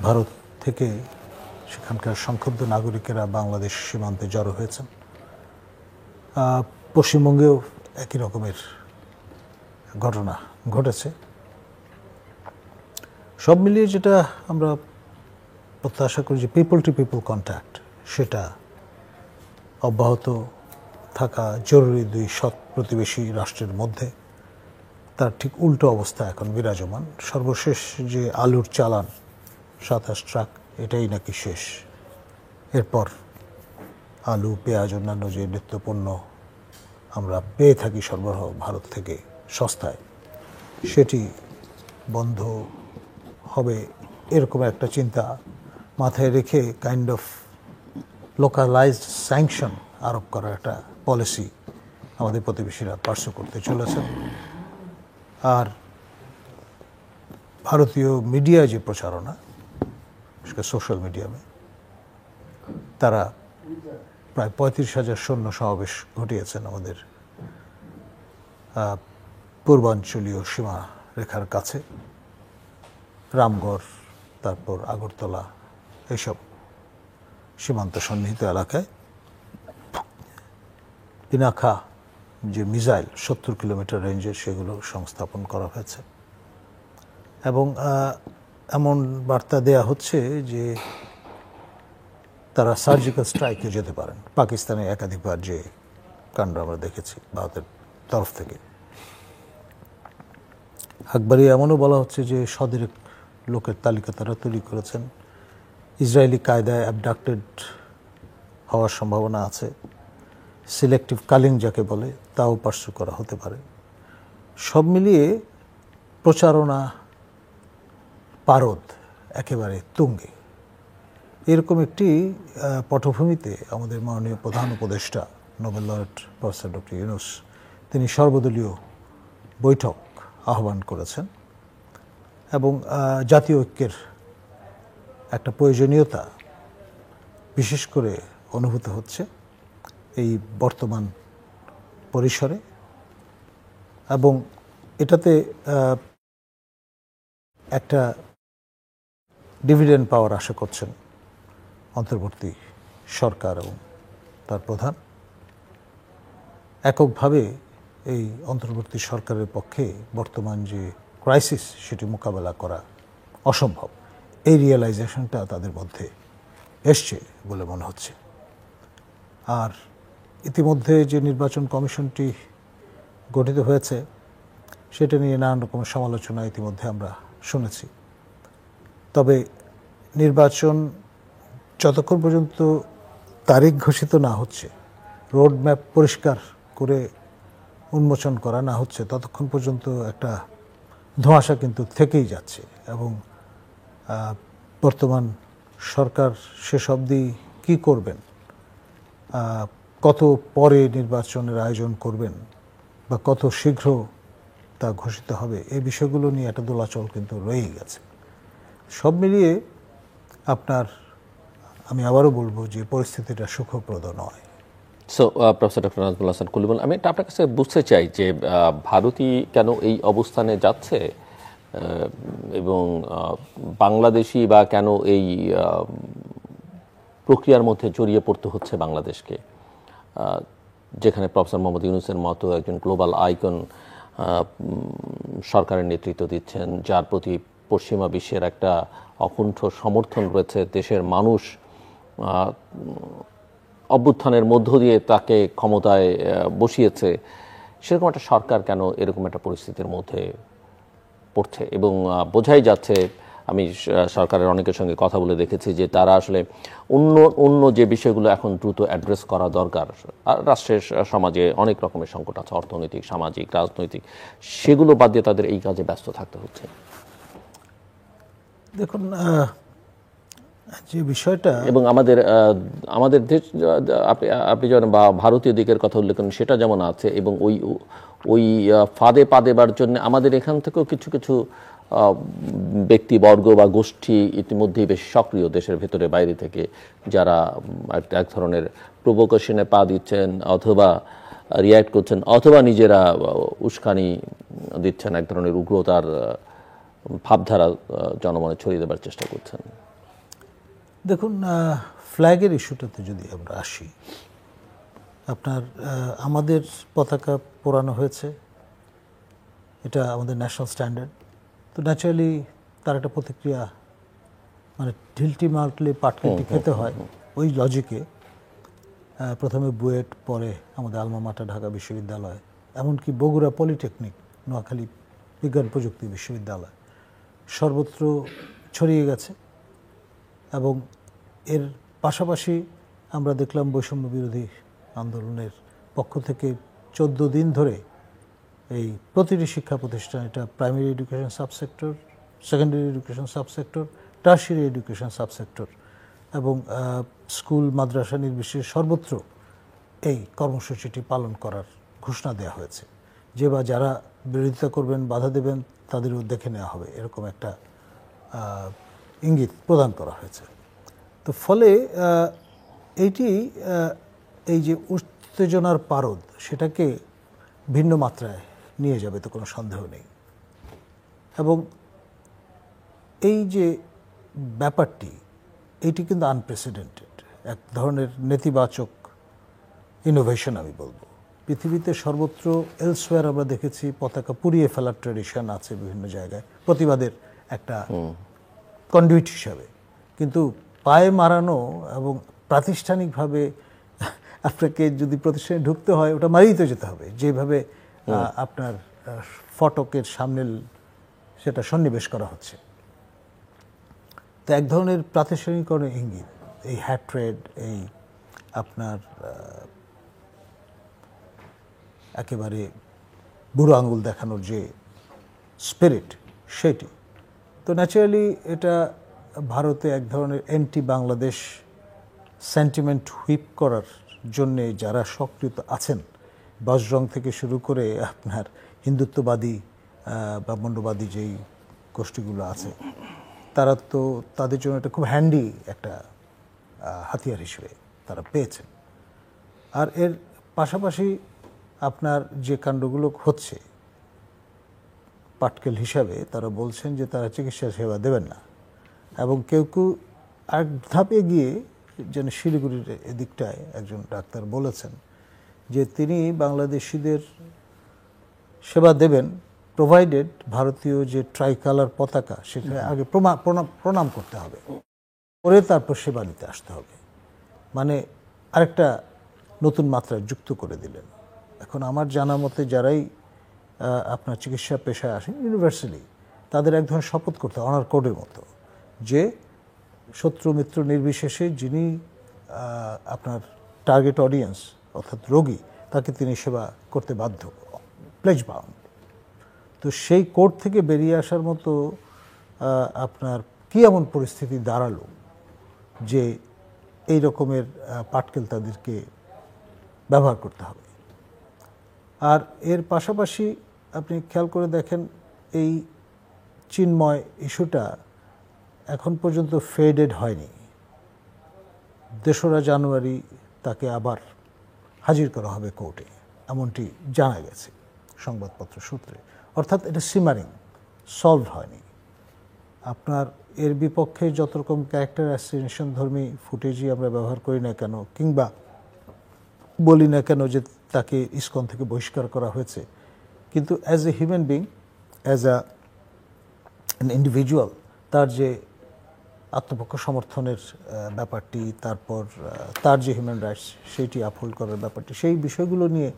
ভারত থেকে সেখানকার সংক্ষুব্ধ নাগরিকেরা বাংলাদেশ সীমান্তে জড়ো হয়েছেন। পশ্চিমবঙ্গেও একই রকমের ঘটনা ঘটেছে। সব মিলিয়ে যেটা আমরা প্রত্যাশা করি যে পিপল টু পিপল কন্ট্যাক্ট, সেটা অব্যাহত থাকা জরুরি দুই সৎ প্রতিবেশী রাষ্ট্রের মধ্যে। তার ঠিক উল্টো অবস্থা এখন বিরাজমান। সর্বশেষ যে আলুর চালান 27 ট্রাক, এটাই নাকি শেষ। এরপর আলু, পেঁয়াজ, অন্যান্য যে নিত্যপণ্য আমরা পেয়ে থাকি সরবরাহ ভারত থেকে সস্তায়, সেটি বন্ধ হবে এরকম একটা চিন্তা মাথায় রেখে কাইন্ড অফ লোকালাইজড স্যাংশন আরোপ করার একটা পলিসি আমাদের প্রতিবেশীরা পার্সু করতে চলেছেন। আর ভারতীয় মিডিয়া যে প্রচারণা, সোশ্যাল মিডিয়ামে, তারা প্রায় 35,000 সৈন্য সমাবেশ ঘটিয়েছেন আমাদের পূর্বাঞ্চলীয় সীমা রেখার কাছে, রামগড়, তারপর আগরতলা, এইসব সীমান্ত সন্নিহিত এলাকায় পিনাখা যে মিসাইল 70 কিলোমিটার রেঞ্জের, সেগুলো সংস্থাপন করা হয়েছে। এবং এমন বার্তা দেয়া হচ্ছে যে তারা সার্জিক্যাল স্ট্রাইকে যেতে পারেন। পাকিস্তানে একাধিকবার যে কাণ্ড আমরা দেখেছি ভারতের তরফ থেকে। একবারই এমনও বলা হচ্ছে যে শতাধিক লোকের তালিকা তারা তৈরি করেছেন, ইসরায়েলি কায়দায় অ্যাবডাক্টেড হওয়ার সম্ভাবনা আছে। সিলেক্টিভ কালিং যাকে বলে, তাও পার্সু করা হতে পারে। সব মিলিয়ে প্রচারণা পারদ একেবারে তুঙ্গে। এরকম একটি পটভূমিতে আমাদের মাননীয় প্রধান উপদেষ্টা Nobel laureate professor doctor Yunus, তিনি সর্বদলীয় বৈঠক আহ্বান করেছেন এবং জাতীয় ঐক্যের একটা প্রয়োজনীয়তা বিশেষ করে অনুভূত হচ্ছে এই বর্তমান পরিসরে। এবং এটাতে একটা ডিভিডেন্ড পাওয়ার আশা করছেন অন্তর্বর্তী সরকার এবং তার প্রধান। এককভাবে এই অন্তর্বর্তী সরকারের পক্ষে বর্তমান যে ক্রাইসিস, সেটি মোকাবেলা করা অসম্ভব, এই রিয়েলাইজেশনটা তাদের মধ্যে এসছে বলে মনে হচ্ছে। আর ইতিমধ্যে যে নির্বাচন কমিশনটি গঠিত হয়েছে, সেটা নিয়ে নানান রকমের সমালোচনা ইতিমধ্যে আমরা শুনেছি। তবে নির্বাচন যতক্ষণ পর্যন্ত তারিখ ঘোষিত না হচ্ছে, রোড ম্যাপ পরিষ্কার করে উন্মোচন করা না হচ্ছে, ততক্ষণ পর্যন্ত একটা ধোঁয়াশা কিন্তু থেকেই যাচ্ছে। এবং বর্তমান সরকার শেষ অবধি কী করবেন, কত পরে নির্বাচনের আয়োজন করবেন বা কত শীঘ্র তা ঘোষিত হবে, এই বিষয়গুলো নিয়ে একটা দোলাচল কিন্তু রয়েই গেছে। সব মিলিয়ে আমি আবারও বলবো যে পরিস্থিতিটা সুখপ্রদ নয়। So professor doctor Nazmul Hasan Khalil, আমি আপনার কাছে বুঝতে চাই যে ভারতই কেন এই অবস্থানে যাচ্ছে এবং বাংলাদেশি বা কেন এই প্রক্রিয়ার মধ্যে জড়িয়ে পড়তে হচ্ছে বাংলাদেশকে, যেখানে প্রফেসর মোহাম্মদ ইউনূসের মতো একজন গ্লোবাল আইকন সরকারের নেতৃত্ব দিচ্ছেন, যার প্রতি পশ্চিমা বিশ্বের একটা অকুণ্ঠ সমর্থন রয়েছে। দেশের মানুষ অভ্যুত্থানের মধ্য দিয়ে তাকে ক্ষমতায় বসিয়েছে। সেরকম একটা সরকার কেন এরকম একটা পরিস্থিতির মধ্যে পড়ছে? এবং বোঝাই যাচ্ছে, আমি সরকারের অনেকের সঙ্গে কথা বলে দেখেছি যে তারা আসলে অন্য যে বিষয়গুলো এখন দ্রুত অ্যাড্রেস করা দরকার, রাষ্ট্রের সমাজে অনেক রকমের সংকট আছে, অর্থনৈতিক, সামাজিক, রাজনৈতিক, সেগুলো বাদ দিয়ে তাদের এই কাজে ব্যস্ত থাকতে হচ্ছে। দেখুন, যে বিষয়টা এবং আমাদের দেশ, আপনি যখন ভারতীয় দিকের কথা উল্লেখ করেন, সেটা যেমন আছে, এবং ওই ফাঁদে পা দেবার জন্য আমাদের এখান থেকেও কিছু কিছু ব্যক্তিবর্গ বা গোষ্ঠী ইতিমধ্যেই বেশ সক্রিয় দেশের ভেতরে বাইরে থেকে, যারা এক ধরনের প্রভোকেশনে পা দিচ্ছেন অথবা রিয়্যাক্ট করছেন অথবা নিজেরা উস্কানি দিচ্ছেন, এক ধরনের উগ্রতার ভাবধারা জনমনে ছড়িয়ে দেবার চেষ্টা করছেন। দেখুন, ফ্ল্যাগের ইস্যুটাতে যদি আমরা আসি, আপনার আমাদের পতাকা পোড়ানো হয়েছে, এটা আমাদের ন্যাশনাল স্ট্যান্ডার্ড। তো ন্যাচারালি তার একটা প্রতিক্রিয়া, মানে ঢিলটি মারলে পাটকেলটি খেতে হয়, ওই লজিকে প্রথমে বুয়েট, পরে আমাদের আলমা মাটার ঢাকা বিশ্ববিদ্যালয়, এমনকি বগুড়া পলিটেকনিক, নোয়াখালী বিজ্ঞান প্রযুক্তি বিশ্ববিদ্যালয়, সর্বত্র ছড়িয়ে গেছে। এবং এর পাশাপাশি আমরা দেখলাম বৈষম্য বিরোধী আন্দোলনের পক্ষ থেকে 14 দিন ধরে এই প্রতিটি শিক্ষা প্রতিষ্ঠান, এটা primary education subsector, secondary education subsector, tertiary education subsector এবং স্কুল মাদ্রাসা নির্বিশেষে সর্বত্র এই কর্মসূচিটি পালন করার ঘোষণা দেওয়া হয়েছে। যে বা যারা বিরোধিতা করবেন, বাধা দেবেন, তাদেরও দেখে নেওয়া হবে, এরকম একটা ইঙ্গিত প্রদান করা হয়েছে। তো ফলে এইটি এই যে উত্তেজনার পারদ, সেটাকে ভিন্ন মাত্রায় নিয়ে যাবে, তো কোনো সন্দেহ নেই। এবং এই যে ব্যাপারটি, এইটি কিন্তু আনপ্রেসিডেন্টেড এক ধরনের নেতিবাচক ইনোভেশন আমি বলবো। পৃথিবীতে সর্বত্র এলসওয়্যার আমরা দেখেছি পতাকা পুড়িয়ে ফেলার ট্র্যাডিশন আছে বিভিন্ন জায়গায়, প্রতিবাদের একটা কন্ডুইট হিসাবে। কিন্তু পায়ে মারানো এবং প্রাতিষ্ঠানিকভাবে আপনাকে যদি প্রতিষ্ঠানে ঢুকতে হয়, ওটা মারিয়ে তো যেতে হবে, যেভাবে আপনার ফটকের সামনে সেটা সন্নিবেশ করা হচ্ছে। তো এক ধরনের প্রাতিষ্ঠানিকরণের ইঙ্গিত, এই হ্যাট্রেড, এই আপনার একেবারে বুড়ো আঙুল দেখানোর যে স্পিরিট, সেটি তো ন্যাচারালি এটা ভারতে এক ধরনের অ্যান্টি বাংলাদেশ সেন্টিমেন্ট হুইপ করার জন্যে যারা সক্রিয় আছেন, বজরং থেকে শুরু করে আপনার হিন্দুত্ববাদী বা মণ্ডবাদী যেই গোষ্ঠীগুলো আছে, তারা তো তাদের জন্য এটা খুব হ্যান্ডি একটা হাতিয়ার হিসেবে তারা পেয়েছেন। আর এর পাশাপাশি আপনার যে কাণ্ডগুলো হচ্ছে পাটকেল হিসাবে, তারা বলছেন যে তারা চিকিৎসা সেবা দেবেন না। এবং কেউ কেউ এক ধাপ এগিয়ে, যেন শিলিগুড়ির এদিকটায় একজন ডাক্তার বলেছেন যে তিনি বাংলাদেশিদের সেবা দেবেন, প্রোভাইডেড ভারতীয় যে ট্রাইকালার পতাকা, সেখানে আগে প্রণাম করতে হবে, পরে তারপর সেবা নিতে আসতে হবে। মানে আরেকটা নতুন মাত্রা যুক্ত করে দিলেন। এখন আমার জানা মতে যারাই আপনার চিকিৎসা পেশায় আসেন ইউনিভার্সালি, তাদের এক ধরনের শপথ করতে হয়, অনার কোডের মতো, যে শত্রু মিত্র নির্বিশেষে যিনি আপনার টার্গেট অডিয়েন্স অর্থাৎ রোগী, তাকে তিনি সেবা করতে বাধ্য, প্লেজ বাউন্ড। তো সেই কোড থেকে বেরিয়ে আসার মতো আপনার কী এমন পরিস্থিতি দাঁড়ালো যে এই রকমের পাটকেল তাদেরকে ব্যবহার করতে হবে। আর এর পাশাপাশি আপনি খেয়াল করে দেখেন, এই চিন্ময় ইস্যুটা এখন পর্যন্ত ফেডেড হয়নি। 2রা জানুয়ারি তাকে আবার হাজির করা হবে কোর্টে, এমনটি জানা গেছে সংবাদপত্র সূত্রে। অর্থাৎ এটা সিমারিং, সলভ হয়নি। আপনার এর বিপক্ষে যত রকম ক্যারেক্টার অ্যাসিনেশন ধর্মী ফুটেজই আমরা ব্যবহার করি না কেন, কিংবা বলি না কেন যে তাকে ইসকন থেকে বহিষ্কার করা হয়েছে, কিন্তু as a human being, as an individual, তার যে আত্মপক্ষ সমর্থনের ব্যাপারটি, তারপর তার যে হিউম্যান রাইটস সেইটি আপহোল্ড করার ব্যাপারটি, সেই বিষয়গুলো নিয়ে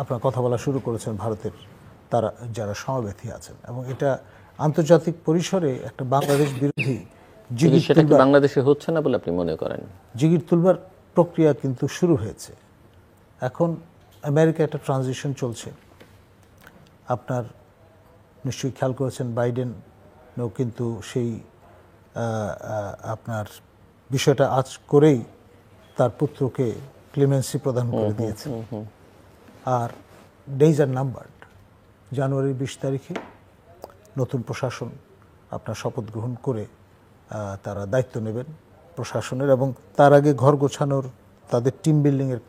আপনার কথা বলা শুরু করেছেন ভারতের তারা যারা সমবেথী আছেন। এবং এটা আন্তর্জাতিক পরিসরে একটা বাংলাদেশ বিরোধী সেটা কি বাংলাদেশে হচ্ছে না বলে আপনি মনে করেন? জিগির তুলবার প্রক্রিয়া কিন্তু শুরু হয়েছে। এখন আমেরিকা একটা ট্রানজিশন চলছে, আপনার নিশ্চয়ই খেয়াল করেছেন বাইডেনও কিন্তু সেই আপনার বিষয়টা আজ করেই তার পুত্রকে ক্লিমেন্সি প্রদান করে দিয়েছে। আর ডেইজ আর নাম্বারড, জানুয়ারির 20 তারিখে নতুন প্রশাসন আপনার শপথ গ্রহণ করে তারা দায়িত্ব নেবেন প্রশাসনের, এবং তার আগে ঘর গোছানোর, তাদের টিম বিল্ডিংয়ের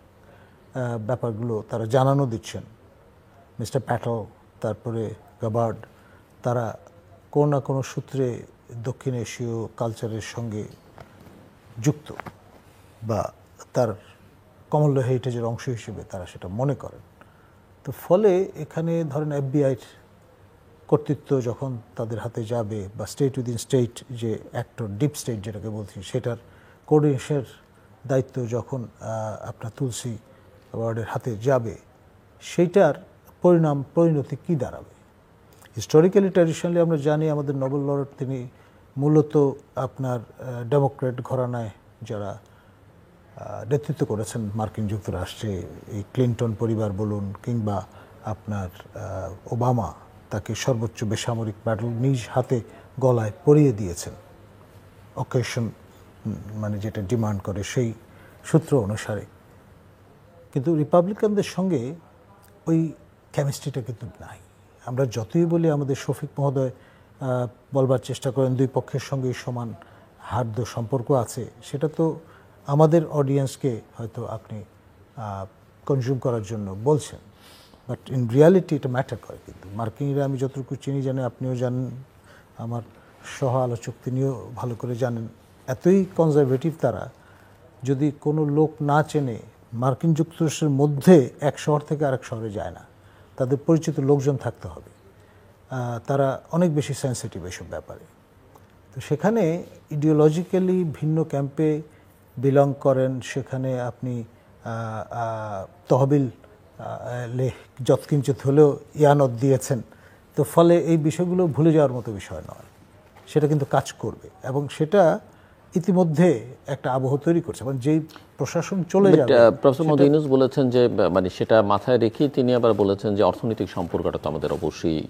ব্যাপারগুলো তারা জানানো দিচ্ছেন। মিস্টার প্যাটেল, তারপরে গাবার্ড, তারা কোনো না কোনো সূত্রে দক্ষিণ এশীয় কালচারের সঙ্গে যুক্ত বা তার কমনওয়েলথ হেরিটেজের অংশ হিসেবে তারা সেটা মনে করেন। তো ফলে এখানে ধরেন এফবিআইয়ের কর্তৃত্ব যখন তাদের হাতে যাবে বা স্টেট উইদিন স্টেট যে অ্যাক্টর ডিপ স্টেট যেটাকে বলছি সেটার কোঅর্ডিনেশনের দায়িত্ব যখন আপনার তুলসী ওয়ার্ডের হাতে যাবে, সেইটার পরিণতি কী দাঁড়াবে। হিস্টোরিক্যালি ট্র্যাডিশনালি আমরা জানি আমাদের নোবেল লরেট তিনি মূলত আপনার ডেমোক্রেট ঘরানায় যারা নেতৃত্ব করেছেন মার্কিন যুক্তরাষ্ট্রে, এই ক্লিন্টন পরিবার বলুন কিংবা আপনার ওবামা, তাকে সর্বোচ্চ বেসামরিক মেডেল নিজ হাতে গলায় পরিয়ে দিয়েছেন অকেশন মানে যেটা ডিমান্ড করে সেই সূত্র অনুসারে। কিন্তু রিপাবলিকানদের সঙ্গে ওই কেমিস্ট্রিটা কিন্তু নাই। আমরা যতই বলি আমাদের শফিক মহোদয় বলবার চেষ্টা করেন দুই পক্ষের সঙ্গে সমান হার্দ সম্পর্ক আছে, সেটা তো আমাদের অডিয়েন্সকে হয়তো আপনি কনজিউম করার জন্য বলছেন, বাট ইন রিয়ালিটি এটা ম্যাটার করে। কিন্তু মার্কিনিরা আমি যতটুকু চিনি জানি, আপনিও জানেন, আমার সহ আলোচক তিনিও ভালো করে জানেন, এতই কনজারভেটিভ তারা, যদি কোনো লোক না চেনে মার্কিন যুক্তরাষ্ট্রের মধ্যে এক শহর থেকে আরেক শহরে যায় না, তাদের পরিচিত লোকজন থাকতে হবে। তারা অনেক বেশি সেন্সিটিভ এসব ব্যাপারে। তো সেখানে ইডিওলজিক্যালি ভিন্ন ক্যাম্পে বিলং করেন, সেখানে আপনি তহবিল যৎকিঞ্চিত হলেও ইয়ানত দিয়েছেন, তো ফলে এই বিষয়গুলো ভুলে যাওয়ার মতো বিষয় নয়, সেটা কিন্তু কাজ করবে এবং সেটা ইতিমধ্যে একটা আবহ তৈরি করছে। মানে যেই প্রশাসন চলে যাবে, প্রফেসর মোহাম্মদ ইউনূস বলেছেন যে মানে সেটা মাথায় রেখে তিনি আবার বলেছেন যে অর্থনৈতিক সম্পর্কটা তো আমাদের অবশ্যই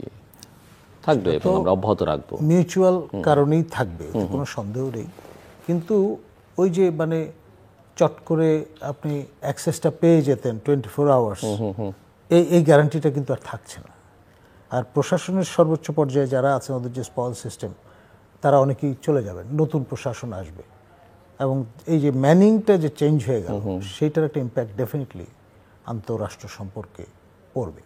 থাকবে এবং আমরা অব্যাহত রাখবো, মিউচুয়াল কারণেই থাকবে, কোনো সন্দেহ নেই। কিন্তু ওই যে মানে চট করে আপনি অ্যাক্সেসটা পেয়ে যেতেন 24 আওয়ার্স, এই গ্যারান্টিটা কিন্তু আর থাকছে না। আর প্রশাসনের সর্বোচ্চ পর্যায়ে যারা আছে, ওদের যে স্পল সিস্টেম, তারা অনেকেই চলে যাবেন, নতুন প্রশাসন আসবে এবং এই যে ম্যানিংটা যে চেঞ্জ হয়ে গেল, সেইটার একটা ইম্প্যাক্ট ডেফিনেটলি আন্তঃরাষ্ট্র সম্পর্কে পড়বে।